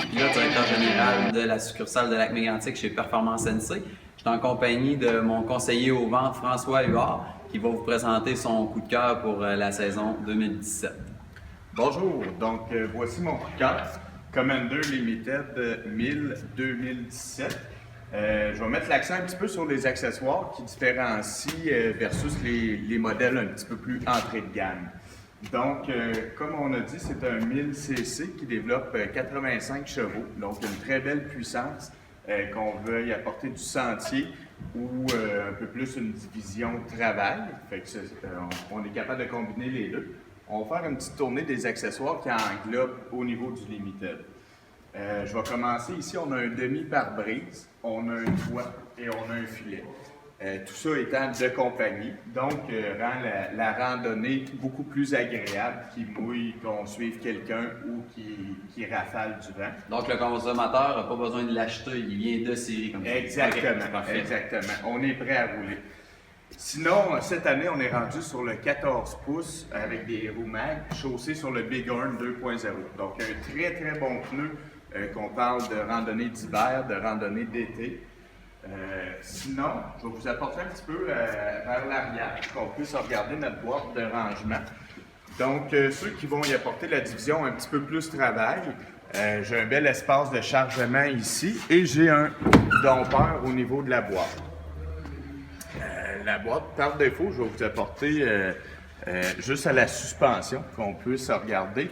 Yves Pilote, directeur général de la succursale de Lac-Mégantic chez Performance NC. Je suis en compagnie de mon conseiller aux ventes, François Huard, qui va vous présenter son coup de cœur pour la saison 2017. Bonjour, donc voici mon coup de cœur, Commander Limited 1000 2017. Je vais mettre l'accent un petit peu sur les accessoires qui différencient versus les modèles un petit peu plus entrée de gamme. Donc, comme on a dit, c'est un 1000cc qui développe 85 chevaux, donc une très belle puissance qu'on veut y apporter du sentier ou un peu plus une division travail. Fait que on est capable de combiner les deux. On va faire une petite tournée des accessoires qui englobent au niveau du Limited. Je vais commencer ici, on a un demi-pare-brise, on a un toit et on a un filet. Tout ça étant de compagnie, donc rend la randonnée beaucoup plus agréable, qui mouille, qu'on suive quelqu'un ou qui rafale du vent. Donc le consommateur n'a pas besoin de l'acheter, il vient de série comme ça. Exactement, Okay, exactement. On est prêt à rouler. Sinon, cette année, on est rendu sur le 14 pouces avec des roues mag chaussées sur le Bighorn 2.0. Donc un très très bon pneu qu'on parle de randonnée d'hiver, de randonnée d'été. Sinon, je vais vous apporter un petit peu vers l'arrière, qu'on puisse regarder notre boîte de rangement. Donc, ceux qui vont y apporter la division un petit peu plus travail, j'ai un bel espace de chargement ici et j'ai un dompeur au niveau de la boîte. La boîte, par défaut, je vais vous apporter juste à la suspension, qu'on puisse regarder.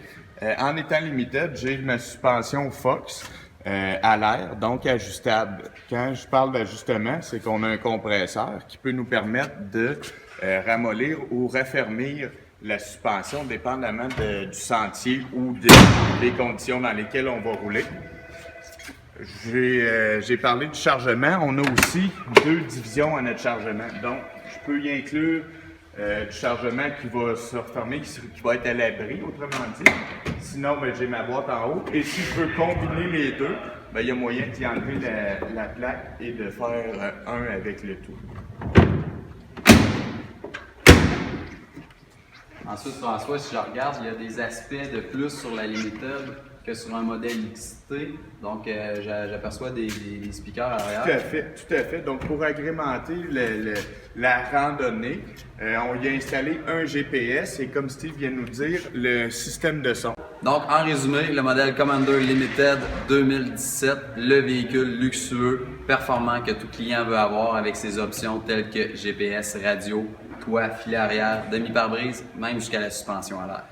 En étant Limited, j'ai ma suspension Fox. À l'air, donc ajustable. Quand je parle d'ajustement, c'est qu'on a un compresseur qui peut nous permettre de ramollir ou raffermir la suspension dépendamment du sentier ou des conditions dans lesquelles on va rouler. J'ai parlé du chargement. On a aussi deux divisions à notre chargement. Donc, je peux y inclure du chargement qui va se refermer, qui va être à l'abri, autrement dit. Sinon, j'ai ma boîte en haut. Et si je veux combiner les deux, il y a moyen d'y enlever la plaque et de faire un avec le tout. Ensuite, François, si je regarde, il y a des aspects de plus sur la Limited que sur un modèle XT. Donc, j'aperçois des speakers à l'arrière. Tout à fait. Donc, pour agrémenter la randonnée, on y a installé un GPS et, comme Steve vient de nous dire, le système de son. Donc, en résumé, le modèle Commander Limited 2017, le véhicule luxueux, performant que tout client veut avoir avec ses options telles que GPS, radio, toit, filet arrière, demi-pare-brise, même jusqu'à la suspension à l'air.